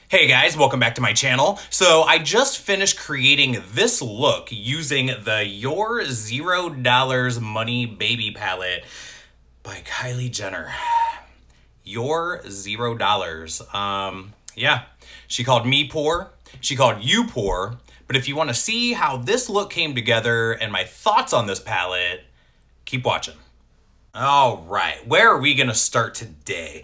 Hey guys, welcome back to my channel. So I just finished creating this look using the Your $0 Money Baby Palette by Kylie Jenner. Your $0. Yeah, she called me poor, she called you poor, but if you want to see how this look came together and my thoughts on this palette, keep watching. All right, where are we gonna start today?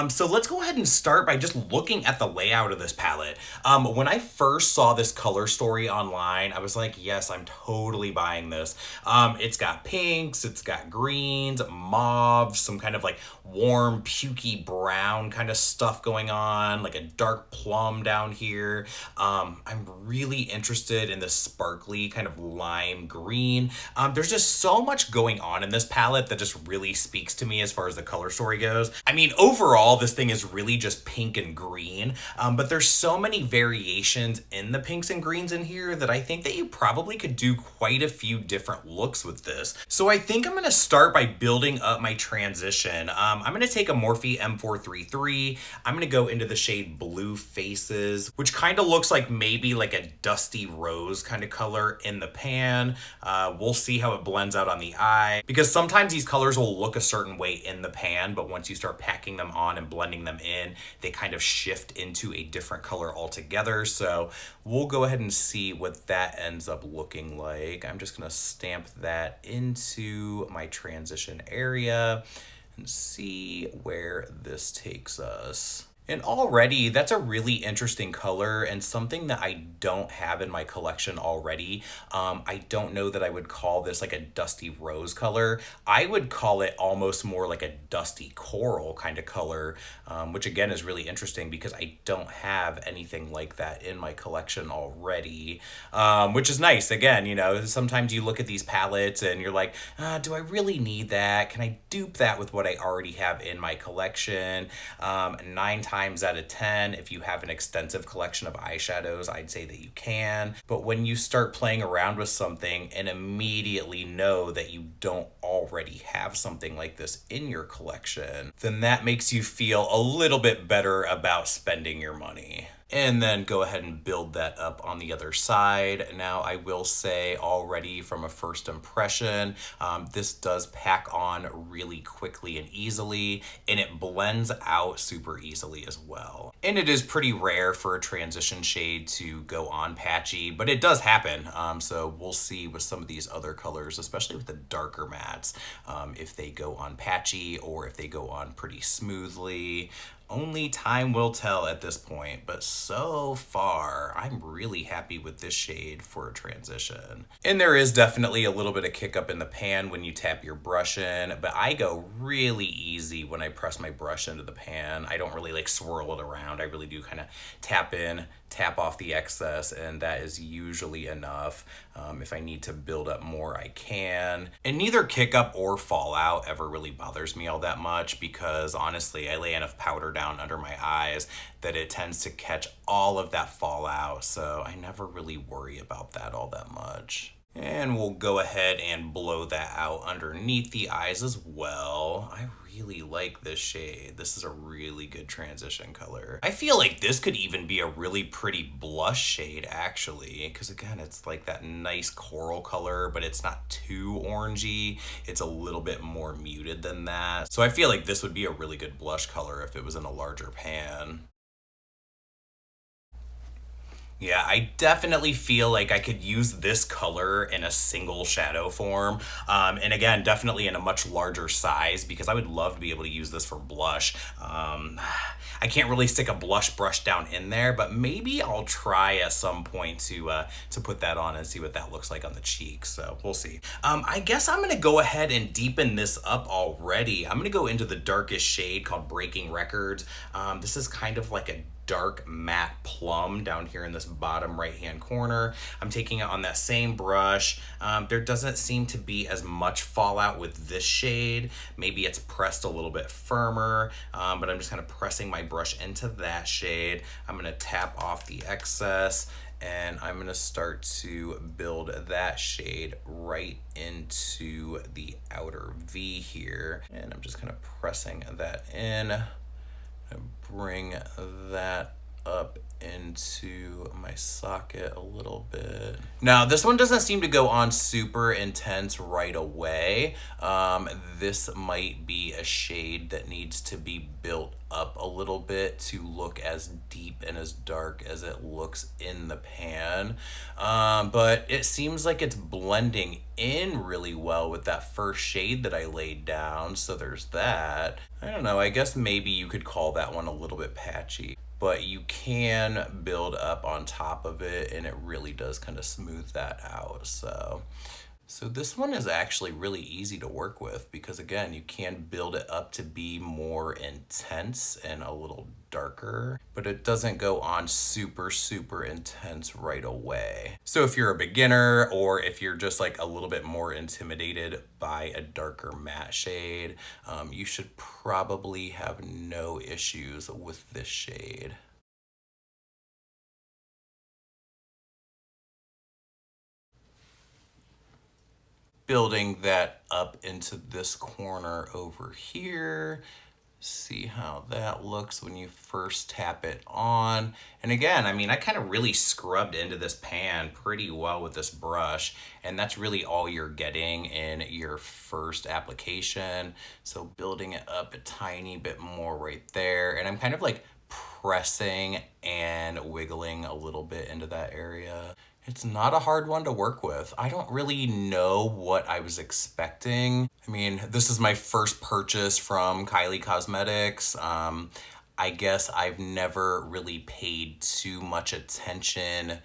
So let's go ahead and start by just looking at the layout of this palette. When I first saw this color story online, I was like, yes, I'm totally buying this. It's got pinks, it's got greens, mauves, some kind of like warm, pukey brown kind of stuff going on, like a dark plum down here. I'm really interested in this sparkly kind of lime green. There's just so much going on in this palette that just really speaks to me as far as the color story goes. I mean, overall, this thing is really just pink and green, but there's so many variations in the pinks and greens in here that I think that you probably could do quite a few different looks with this. So I think I'm gonna start by building up my transition. I'm gonna take a Morphe M433. I'm gonna go into the shade Blue Faces, which kind of looks like maybe like a dusty rose kind of color in the pan. We'll see how it blends out on the eye, because sometimes these colors will look a certain way in the pan, but once you start packing them on and blending them in, they kind of shift into a different color altogether. So we'll go ahead and see what that ends up looking like. I'm just gonna stamp that into my transition area and see where this takes us. And already, that's a really interesting color and something that I don't have in my collection already. I don't know that I would call this like a dusty rose color. I would call it almost more like a dusty coral kind of color, which again is really interesting because I don't have anything like that in my collection already, which is nice. Again, you know, sometimes you look at these palettes and you're like, do I really need that? Can I dupe that with what I already have in my collection? 9 times out of 10, if you have an extensive collection of eyeshadows, I'd say that you can. But when you start playing around with something and immediately know that you don't already have something like this in your collection, then that makes you feel a little bit better about spending your money. And then go ahead and build that up on the other side. Now, I will say already from a first impression, this does pack on really quickly and easily, and it blends out super easily as well. And it is pretty rare for a transition shade to go on patchy, but it does happen. So we'll see with some of these other colors, especially with the darker mattes, if they go on patchy or if they go on pretty smoothly. Only time will tell at this point, but so far, I'm really happy with this shade for a transition. And there is definitely a little bit of kick up in the pan when you tap your brush in, but I go really easy when I press my brush into the pan. I don't really like swirl it around. I really do kind of tap in, tap off the excess, and that is usually enough. If I need to build up more, I can. And neither kick up or fallout ever really bothers me all that much because honestly, I lay enough powder down under my eyes that it tends to catch all of that fallout, so I never really worry about that all that much. And we'll go ahead and blow that out underneath the eyes as well. I really like this shade. This is a really good transition color. I feel like this could even be a really pretty blush shade actually, because again, it's like that nice coral color, but it's not too orangey. It's a little bit more muted than that. So I feel like this would be a really good blush color if it was in a larger pan. Yeah, I definitely feel like I could use this color in a single shadow form. And again, definitely in a much larger size because I would love to be able to use this for blush. I can't really stick a blush brush down in there, but maybe I'll try at some point to put that on and see what that looks like on the cheeks. So we'll see. I guess I'm gonna go ahead and deepen this up already. I'm gonna go into the darkest shade called Breaking Records. This is kind of like a dark matte plum down here in this bottom right hand corner. I'm taking it on that same brush. There doesn't seem to be as much fallout with this shade. Maybe it's pressed a little bit firmer, but I'm just kind of pressing my brush into that shade. I'm gonna tap off the excess and I'm gonna start to build that shade right into the outer V here. And I'm just kind of pressing that in. Bring that up into my socket a little bit. Now, this one doesn't seem to go on super intense right away. This might be a shade that needs to be built up a little bit to look as deep and as dark as it looks in the pan. But it seems like it's blending in really well with that first shade that I laid down. So there's that. I don't know, I guess maybe you could call that one a little bit patchy, but you can build up on top of it and it really does kind of smooth that out. So this one is actually really easy to work with because again, you can build it up to be more intense and a little darker, but it doesn't go on super, super intense right away. So if you're a beginner or if you're just like a little bit more intimidated by a darker matte shade, you should probably have no issues with this shade. Building that up into this corner over here. See how that looks when you first tap it on. And again, I mean, I kind of really scrubbed into this pan pretty well with this brush, and that's really all you're getting in your first application. So building it up a tiny bit more right there, and I'm kind of like pressing and wiggling a little bit into that area. It's not a hard one to work with. I don't really know what I was expecting. I mean, this is my first purchase from Kylie Cosmetics. I guess I've never really paid too much attention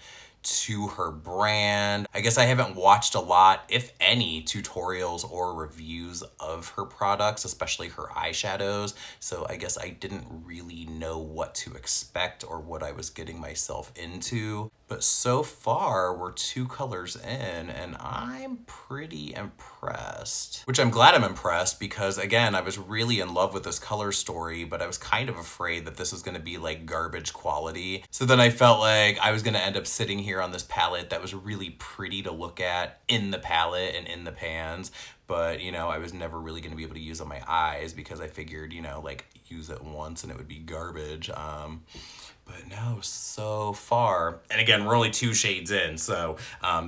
to her brand. I guess I haven't watched a lot, if any, tutorials or reviews of her products, especially her eyeshadows. So I guess I didn't really know what to expect or what I was getting myself into. But so far, we're 2 colors in and I'm pretty impressed. Which I'm glad I'm impressed because again, I was really in love with this color story, but I was kind of afraid that this was gonna be like garbage quality. So then I felt like I was gonna end up sitting here on this palette that was really pretty to look at in the palette and in the pans, but you know, I was never really gonna be able to use on my eyes because I figured, you know, like use it once and it would be garbage. But no, so far, and again, we're only 2 shades in, so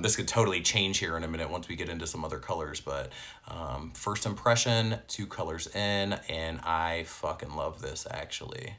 this could totally change here in a minute once we get into some other colors, but first impression, 2 colors in, and I fucking love this actually.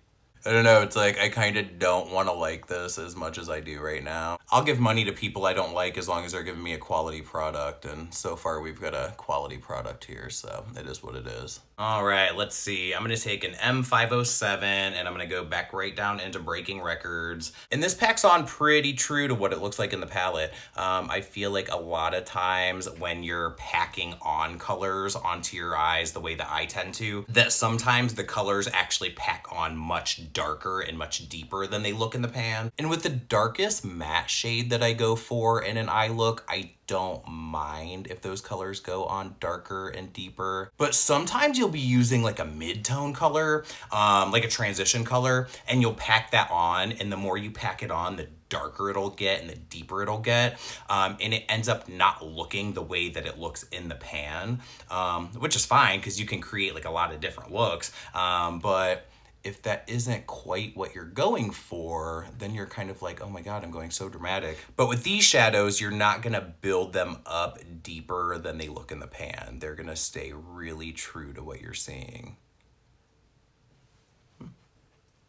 I don't know, it's like I kind of don't want to like this as much as I do right now. I'll give money to people I don't like as long as they're giving me a quality product, and so far we've got a quality product here, so it is what it is. All right, let's see. I'm gonna take an M507 and I'm gonna go back right down into Breaking Records. And this packs on pretty true to what it looks like in the palette. I feel like a lot of times when you're packing on colors onto your eyes the way that I tend to, that sometimes the colors actually pack on much darker and much deeper than they look in the pan. And with the darkest matte shade that I go for in an eye look, I don't mind if those colors go on darker and deeper, but sometimes you'll be using like a mid-tone color, like a transition color, and you'll pack that on, and the more you pack it on, the darker it'll get and the deeper it'll get, and it ends up not looking the way that it looks in the pan, which is fine because you can create like a lot of different looks, but if that isn't quite what you're going for, then you're kind of like, oh my God, I'm going so dramatic. But with these shadows, you're not gonna build them up deeper than they look in the pan. They're gonna stay really true to what you're seeing.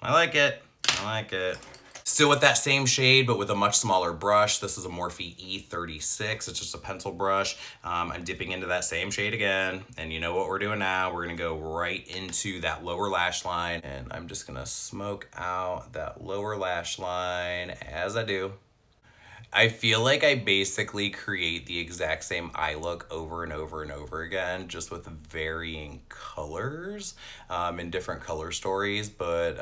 I like it. I like it. Still with that same shade, but with a much smaller brush. This is a Morphe E36. It's just a pencil brush. I'm dipping into that same shade again. And you know what we're doing now? We're gonna go right into that lower lash line. And I'm just gonna smoke out that lower lash line as I do. I feel like I basically create the exact same eye look over and over and over again, just with varying colors and different color stories, but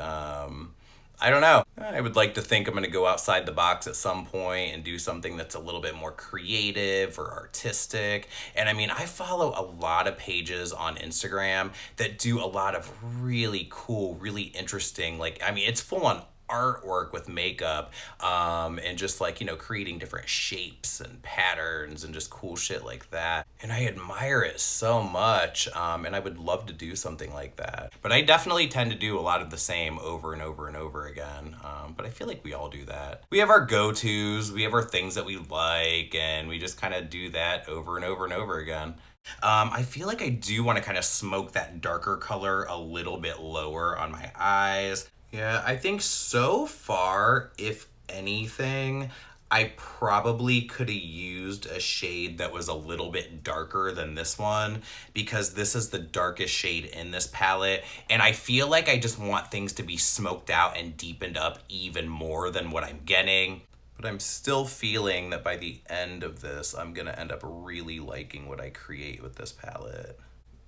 I don't know. I would like to think I'm gonna go outside the box at some point and do something that's a little bit more creative or artistic. And I mean, I follow a lot of pages on Instagram that do a lot of really cool, really interesting, like, I mean, it's full on artwork with makeup, and just like, creating different shapes and patterns and just cool shit like that. And I admire it so much, and I would love to do something like that. But I definitely tend to do a lot of the same over and over and over again. But I feel like we all do that. We have our go-tos, we have our things that we like, and we just kind of do that over and over and over again. I feel like I do want to kind of smoke that darker color a little bit lower on my eyes. Yeah, I think so far, if anything, I probably could have used a shade that was a little bit darker than this one, because this is the darkest shade in this palette, and I feel like I just want things to be smoked out and deepened up even more than what I'm getting. But I'm still feeling that by the end of this, I'm gonna end up really liking what I create with this palette.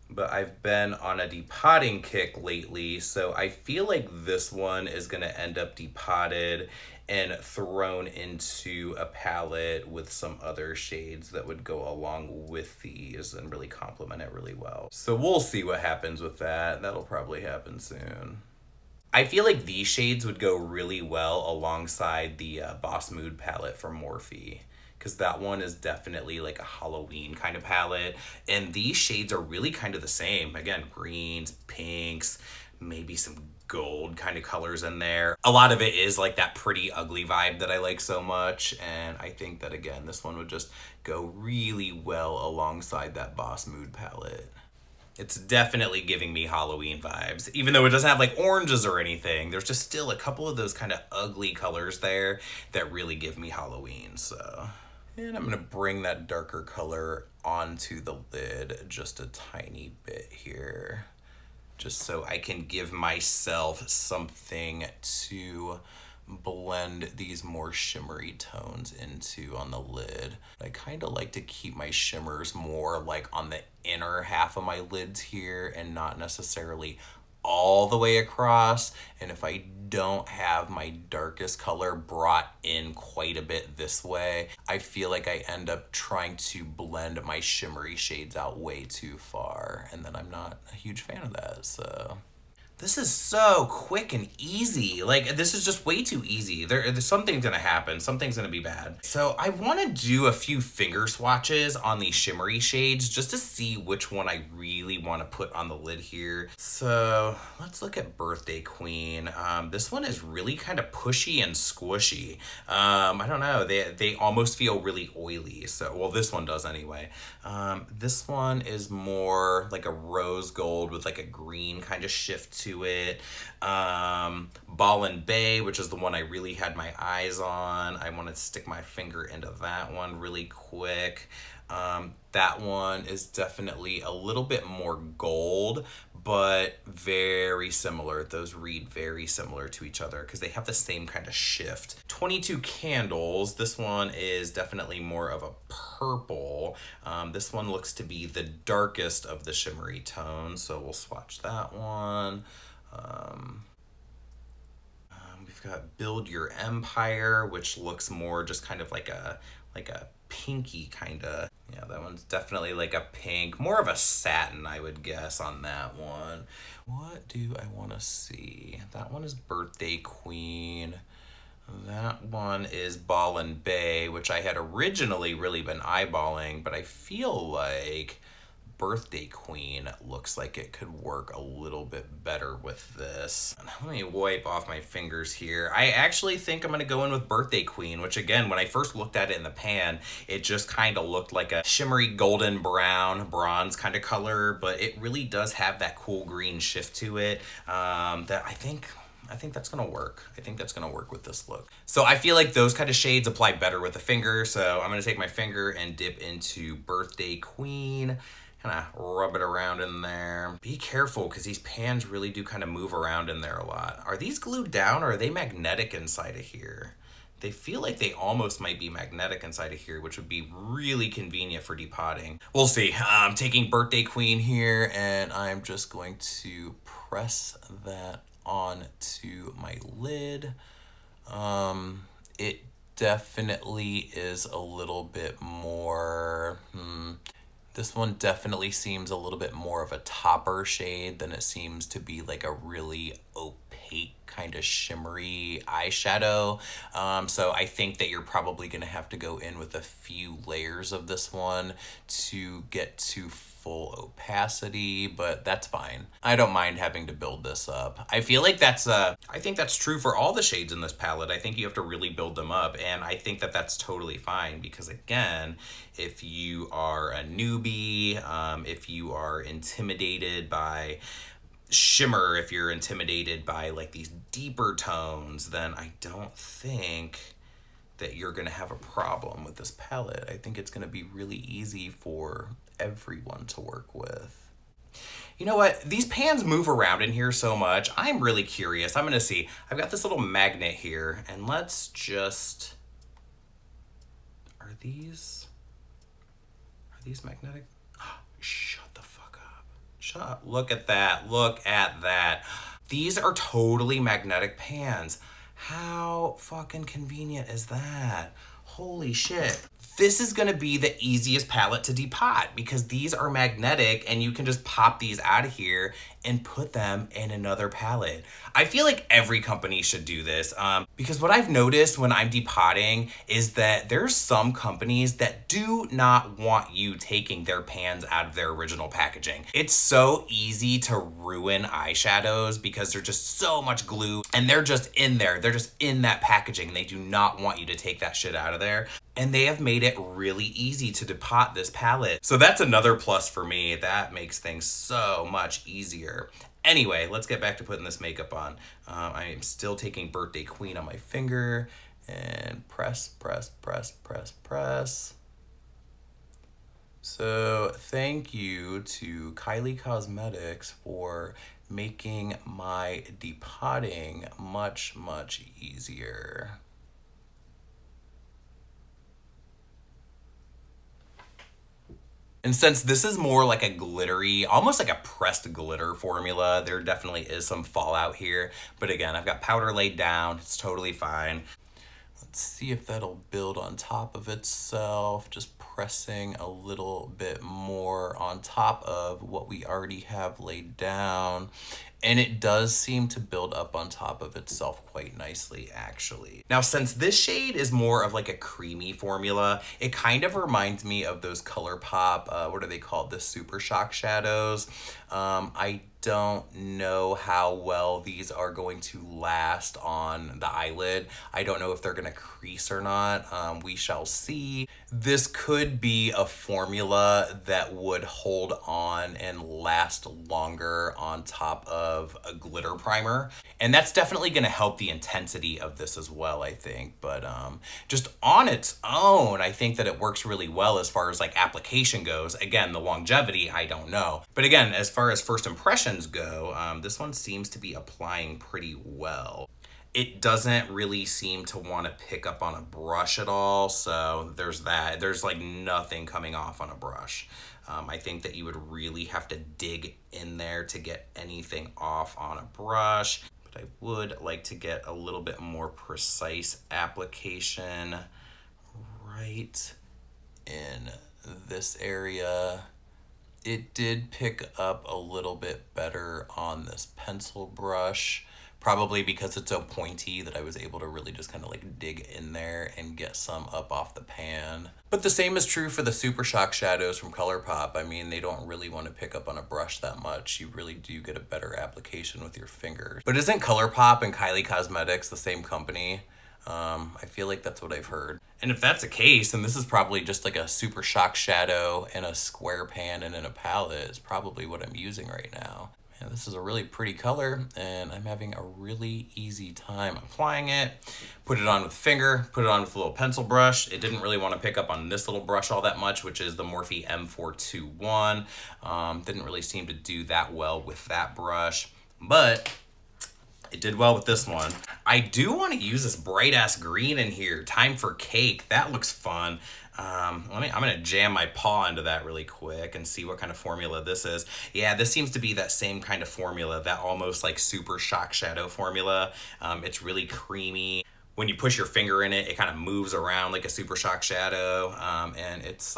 But I've been on a depotting kick lately, so I feel like this one is gonna end up depotted and thrown into a palette with some other shades that would go along with these and really complement it really well. So we'll see what happens with that. That'll probably happen soon. I feel like these shades would go really well alongside the Boss Mood palette from Morphe, because that one is definitely like a Halloween kind of palette. And these shades are really kind of the same. Again, greens, pinks, maybe some gold kind of colors in there. A lot of it is like that pretty ugly vibe that I like so much. And I think that, again, this one would just go really well alongside that Boss Mood palette. It's definitely giving me Halloween vibes. Even though it doesn't have like oranges or anything, there's just still a couple of those kind of ugly colors there that really give me Halloween, so. And I'm gonna bring that darker color onto the lid just a tiny bit here, just so I can give myself something to blend these more shimmery tones into on the lid. I kind of like to keep my shimmers more like on the inner half of my lids here and not necessarily all the way across. And if I don't have my darkest color brought in quite a bit this way, I feel like I end up trying to blend my shimmery shades out way too far, and then I'm not a huge fan of that, so. This is so quick and easy. Like, this is just way too easy. There's something's gonna happen. Something's gonna be bad. So I want to do a few finger swatches on these shimmery shades just to see which one I really want to put on the lid here. So let's look at Birthday Queen. This one is really kind of pushy and squishy. I don't know. They almost feel really oily. So, well, this one does anyway. This one is more like a rose gold with like a green kind of shift to it. Ball and Bay, which is the one I really had my eyes on. I want to stick my finger into that one really quick. That one is definitely a little bit more gold, but very similar. Those read very similar to each other because they have the same kind of shift. 22 Candles. This one is definitely more of a purple. This one looks to be the darkest of the shimmery tones, so we'll swatch that one. We've got Build Your Empire, which looks more just kind of like a pinky kind of. Yeah, that one's definitely like a pink, more of a satin, I would guess, on that one. What do I want to see? That one is Birthday Queen. That one is Ball and Bay, which I had originally really been eyeballing, but I feel like Birthday Queen looks like it could work a little bit better with this. Let me wipe off my fingers here. I actually think I'm gonna go in with Birthday Queen, which again, when I first looked at it in the pan, it just kind of looked like a shimmery golden brown, bronze kind of color, but it really does have that cool green shift to it that I think that's gonna work. I think that's gonna work with this look. So I feel like those kind of shades apply better with the finger, so I'm gonna take my finger and dip into Birthday Queen. Kind of rub it around in there. Be careful because these pans really do kind of move around in there a lot. Are these glued down or are they magnetic inside of here? They feel like they almost might be magnetic inside of here, which would be really convenient for depotting. We'll see. I'm taking Birthday Queen here and I'm just going to press that onto my lid. It definitely is a little bit more, this one definitely seems a little bit more of a topper shade than it seems to be like a really opaque opaque kind of shimmery eyeshadow. So I think that you're probably gonna have to go in with a few layers of this one to get to full opacity, but that's fine. I don't mind having to build this up. I feel like I think that's true for all the shades in this palette. I think you have to really build them up, and I think that that's totally fine because again, if you are a newbie, if you are intimidated by shimmer, if you're intimidated by like these deeper tones, then I don't think that you're gonna have a problem with this palette. I think it's gonna be really easy for everyone to work with. You know what? These pans move around in here so much. I'm really curious. I'm gonna see. I've got this little magnet here, and let's just... Are these magnetic? Shut the fuck up. Shut up. Look at that. Look at that. These are totally magnetic pans. How fucking convenient is that? Holy shit. This is gonna be the easiest palette to depot because these are magnetic and you can just pop these out of here and put them in another palette. I feel like every company should do this because what I've noticed when I'm depotting is that there's some companies that do not want you taking their pans out of their original packaging. It's so easy to ruin eyeshadows because they're just so much glue and they're just in there. They're just in that packaging. They do not want you to take that shit out of there. And they have made it really easy to depot this palette. So that's another plus for me. That makes things so much easier. Anyway, let's get back to putting this makeup on. I am still taking Birthday Queen on my finger and press, press, press, press, press. So thank you to Kylie Cosmetics for making my depotting much, much easier. And since this is more like a glittery, almost like a pressed glitter formula, there definitely is some fallout here. But again, I've got powder laid down. It's totally fine. Let's see if that'll build on top of itself. Just pressing a little bit more on top of what we already have laid down. And it does seem to build up on top of itself quite nicely, actually. Now, since this shade is more of like a creamy formula, it kind of reminds me of those ColourPop, what are they called? The Super Shock shadows. I don't know how well these are going to last on the eyelid. I don't know if they're gonna crease or not. We shall see. This could be a formula that would hold on and last longer on top of a glitter primer. And that's definitely gonna help the intensity of this as well, I think. But just on its own, I think that it works really well as far as like application goes. Again, the longevity, I don't know. But again, as far as first impressions go, this one seems to be applying pretty well. It doesn't really seem to want to pick up on a brush at all, so there's that. There's like nothing coming off on a brush. I think that you would really have to dig in there to get anything off on a brush, but I would like to get a little bit more precise application right in this area. It did pick up a little bit better on this pencil brush, probably because it's so pointy that I was able to really just kind of like dig in there and get some up off the pan. But the same is true for the Super Shock shadows from ColourPop. I mean, they don't really want to pick up on a brush that much. You really do get a better application with your fingers. But isn't ColourPop and Kylie Cosmetics the same company? I feel like that's what I've heard. And if that's the case, then this is probably just like a Super Shock shadow in a square pan and in a palette is probably what I'm using right now. And this is a really pretty color and I'm having a really easy time applying it. Put it on with a finger, put it on with a little pencil brush. It didn't really want to pick up on this little brush all that much, which is the Morphe M421. Didn't really seem to do that well with that brush, but it did well with this one. I do want to use this bright ass green in here. Time for Cake. That looks fun. I'm gonna jam my paw into that really quick and see what kind of formula this is. Yeah, this seems to be that same kind of formula, that almost like Super Shock shadow formula. It's really creamy. When you push your finger in it, it kind of moves around like a Super Shock shadow, and it's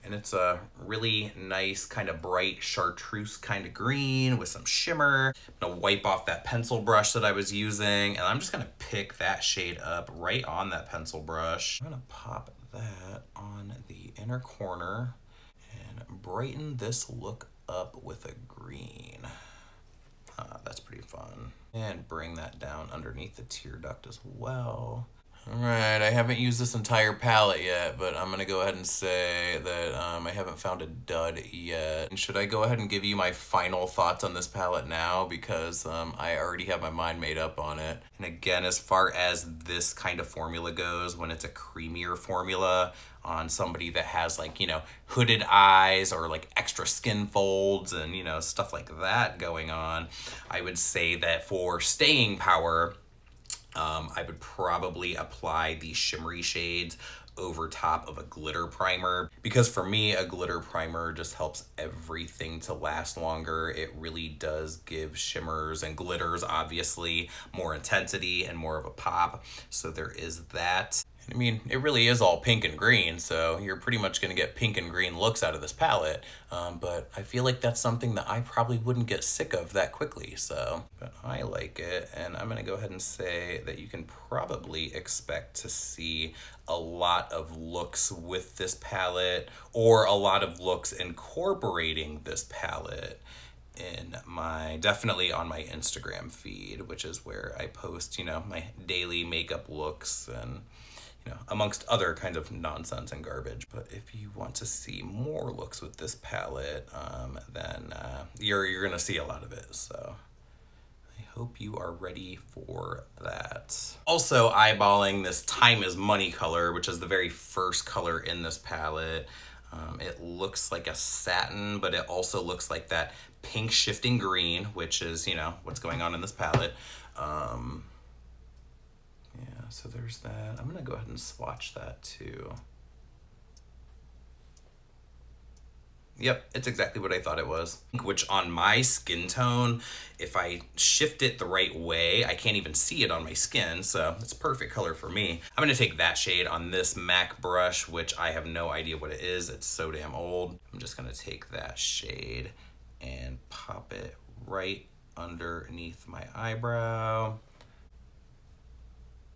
And it's a really nice kind of bright chartreuse kind of green with some shimmer. I'm gonna wipe off that pencil brush that I was using, and I'm just gonna pick that shade up right on that pencil brush. I'm gonna pop that on the inner corner and brighten this look up with a green. That's pretty fun. And bring that down underneath the tear duct as well. All right, I haven't used this entire palette yet, but I'm gonna go ahead and say that I haven't found a dud yet. And should I go ahead and give you my final thoughts on this palette now? Because I already have my mind made up on it. And again, as far as this kind of formula goes, when it's a creamier formula on somebody that has like, you know, hooded eyes or like extra skin folds and, you know, stuff like that going on, I would say that for staying power, I would probably apply the shimmery shades over top of a glitter primer, because for me, a glitter primer just helps everything to last longer. It really does give shimmers and glitters, obviously, more intensity and more of a pop. So there is that. I mean, it really is all pink and green, so you're pretty much going to get pink and green looks out of this palette. But I feel like that's something that I probably wouldn't get sick of that quickly, so. But I like it, and I'm going to go ahead and say that you can probably expect to see a lot of looks with this palette, or a lot of looks incorporating this palette in my, definitely on my Instagram feed, which is where I post, you know, my daily makeup looks and, you know, amongst other kinds of nonsense and garbage. But if you want to see more looks with this palette, then you're gonna see a lot of it. So I hope you are ready for that. Also eyeballing this Time is Money color, which is the very first color in this palette. It looks like a satin, but it also looks like that pink shifting green, which is, you know, what's going on in this palette. Yeah, so there's that. I'm gonna go ahead and swatch that too. Yep, it's exactly what I thought it was. Which on my skin tone, if I shift it the right way, I can't even see it on my skin, so it's perfect color for me. I'm gonna take that shade on this MAC brush, which I have no idea what it is. It's so damn old. I'm just gonna take that shade and pop it right underneath my eyebrow.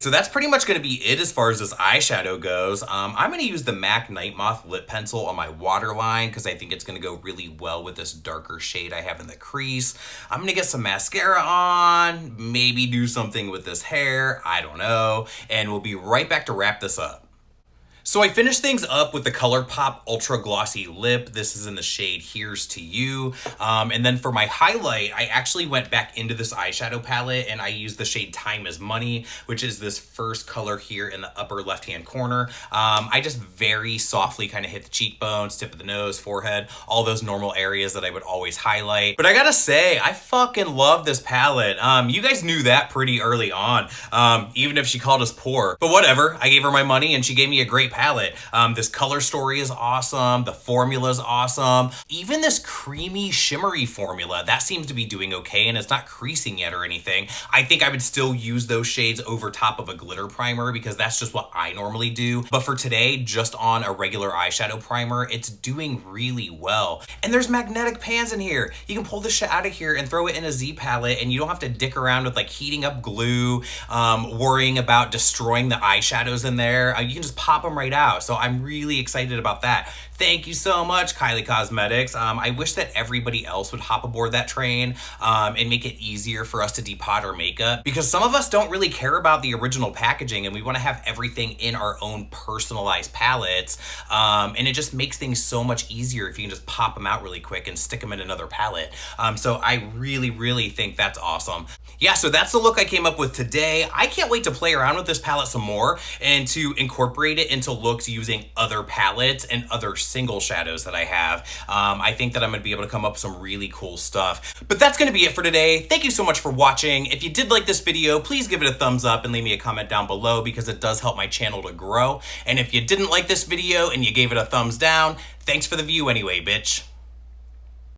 So that's pretty much gonna be it as far as this eyeshadow goes. I'm gonna use the MAC Night Moth lip pencil on my waterline because I think it's gonna go really well with this darker shade I have in the crease. I'm gonna get some mascara on, maybe do something with this hair, I don't know, and we'll be right back to wrap this up. So I finished things up with the ColourPop Ultra Glossy Lip. This is in the shade Here's to You. And then for my highlight, I actually went back into this eyeshadow palette and I used the shade Time is Money, which is this first color here in the upper left-hand corner. I just very softly kind of hit the cheekbones, tip of the nose, forehead, all those normal areas that I would always highlight. But I gotta say, I fucking love this palette. You guys knew that pretty early on, even if she called us poor. But whatever, I gave her my money and she gave me a great palette. This color story is awesome. The formula is awesome. Even this creamy, shimmery formula, that seems to be doing okay, and it's not creasing yet or anything. I think I would still use those shades over top of a glitter primer because that's just what I normally do. But for today, just on a regular eyeshadow primer, it's doing really well. And there's magnetic pans in here. You can pull this shit out of here and throw it in a Z palette, and you don't have to dick around with like heating up glue, worrying about destroying the eyeshadows in there. You can just pop them right out. So I'm really excited about that. Thank you so much, Kylie Cosmetics. I wish that everybody else would hop aboard that train and make it easier for us to depot our makeup, because some of us don't really care about the original packaging and we want to have everything in our own personalized palettes. And it just makes things so much easier if you can just pop them out really quick and stick them in another palette. So I really, really think that's awesome. Yeah, so that's the look I came up with today. I can't wait to play around with this palette some more and to incorporate it into looks using other palettes and other single shadows that I have. I think that I'm gonna be able to come up with some really cool stuff. But that's gonna be it for today. Thank you so much for watching. If you did like this video, please give it a thumbs up and leave me a comment down below because it does help my channel to grow. And if you didn't like this video and you gave it a thumbs down, thanks for the view anyway, bitch.